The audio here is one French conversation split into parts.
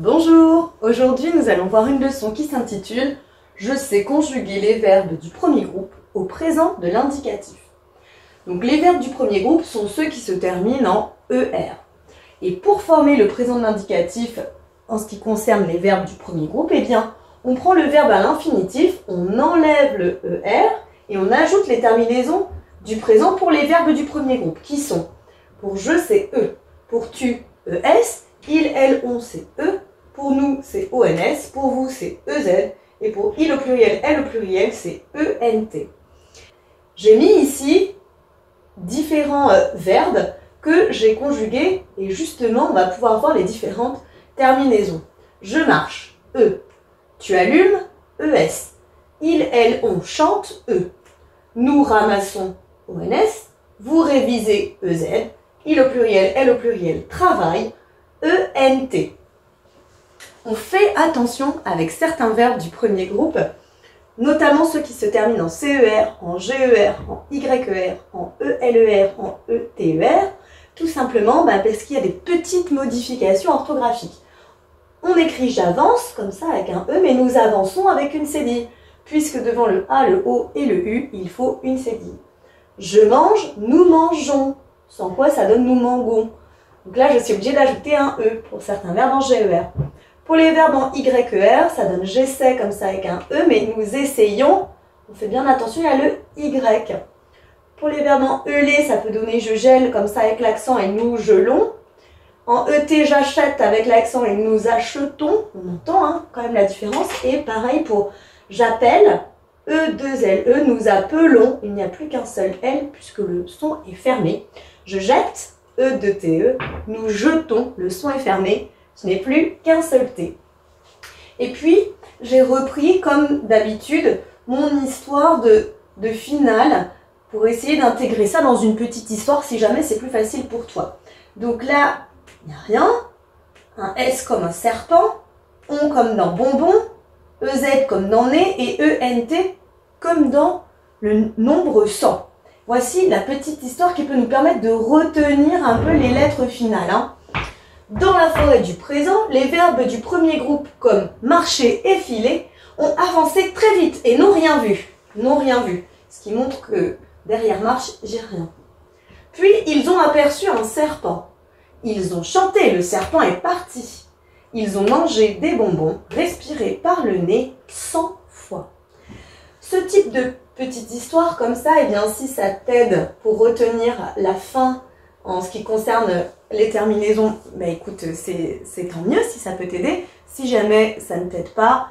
Bonjour, aujourd'hui nous allons voir une leçon qui s'intitule « Je sais conjuguer les verbes du premier groupe au présent de l'indicatif ». Donc les verbes du premier groupe sont ceux qui se terminent en ER. Et pour former le présent de l'indicatif en ce qui concerne les verbes du premier groupe, eh bien, on prend le verbe à l'infinitif, on enlève le ER et on ajoute les terminaisons du présent pour les verbes du premier groupe qui sont pour je c'est E, pour tu ES, il, elle, on c'est E, pour nous c'est ONS, pour vous c'est EZ et pour il au pluriel, elle au pluriel c'est ENT. J'ai mis ici différents verbes que j'ai conjugués et justement on va pouvoir voir les différentes terminaisons. Je marche, E. Tu allumes, ES. Il, elle, on chante, E. Nous ramassons, ONS. Vous révisez, EZ. Il au pluriel, elle au pluriel, travaille, ENT. On fait attention avec certains verbes du premier groupe, notamment ceux qui se terminent en CER, en GER, en YER, en ELER, en ETER, tout simplement parce qu'il y a des petites modifications orthographiques. On écrit j'avance, comme ça avec un E, mais nous avançons avec une cédille, puisque devant le A, le O et le U, il faut une cédille. Je mange, nous mangeons, sans quoi ça donne nous mangons. Donc là, je suis obligée d'ajouter un E pour certains verbes en GER. Pour les verbes en YER, ça donne j'essaie comme ça avec un E, mais nous essayons, on fait bien attention, il y a le Y. Pour les verbes en ELE, ça peut donner je gèle comme ça avec l'accent et nous gelons. En ET, j'achète avec l'accent et nous achetons. On entend quand même la différence. Et pareil pour j'appelle, E2LE, nous appelons. Il n'y a plus qu'un seul L puisque le son est fermé. Je jette, E2TE, nous jetons, le son est fermé. Ce n'est plus qu'un seul T. Et puis, j'ai repris, comme d'habitude, mon histoire de finale pour essayer d'intégrer ça dans une petite histoire si jamais c'est plus facile pour toi. Donc là, il n'y a rien. Un S comme un serpent, ON comme dans bonbon, EZ comme dans nez et ENT comme dans le nombre 100. Voici la petite histoire qui peut nous permettre de retenir un peu les lettres finales. Dans la forêt du présent, les verbes du premier groupe comme marcher et filer ont avancé très vite et n'ont rien vu. N'ont rien vu. Ce qui montre que derrière marche, j'ai rien. Puis ils ont aperçu un serpent. Ils ont chanté, le serpent est parti. Ils ont mangé des bonbons, respiré par le nez 100 fois. Ce type de petite histoire comme ça, eh bien si ça t'aide pour retenir la fin en ce qui concerne les terminaisons, écoute, c'est tant mieux si ça peut t'aider. Si jamais ça ne t'aide pas,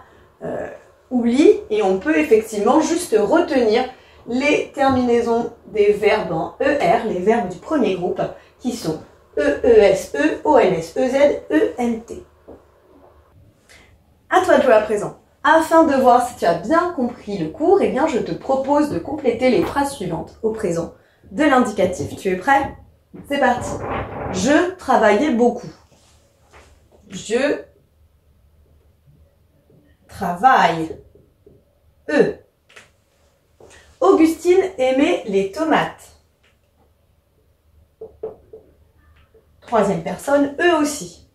oublie et on peut effectivement juste retenir les terminaisons des verbes en ER, les verbes du premier groupe, qui sont EES, E, ONS, EZ, ENT. À toi de jouer à présent. Afin de voir si tu as bien compris le cours, eh bien je te propose de compléter les phrases suivantes au présent de l'indicatif. Tu es prêt? C'est parti. Je travaillais beaucoup. Je travaille. E. Augustine aimait les tomates. Troisième personne, eux aussi.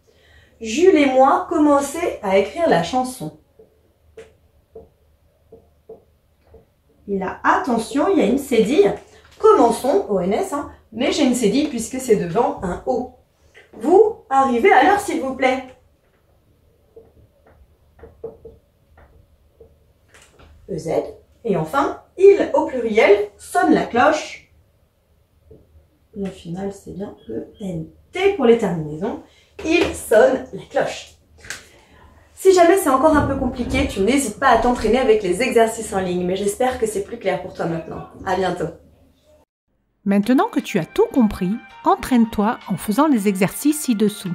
Jules et moi commençaient à écrire la chanson. Il a attention, il y a une cédille. Commençons, ONS, mais j'ai une cédille puisque c'est devant un O. Vous arrivez à l'heure, s'il vous plaît. EZ. Et enfin, il au pluriel sonne la cloche. Le final, c'est bien ENT pour les terminaisons. Il sonne la cloche. Si jamais c'est encore un peu compliqué, tu n'hésites pas à t'entraîner avec les exercices en ligne, mais j'espère que c'est plus clair pour toi maintenant. À bientôt. Maintenant que tu as tout compris, entraîne-toi en faisant les exercices ci-dessous.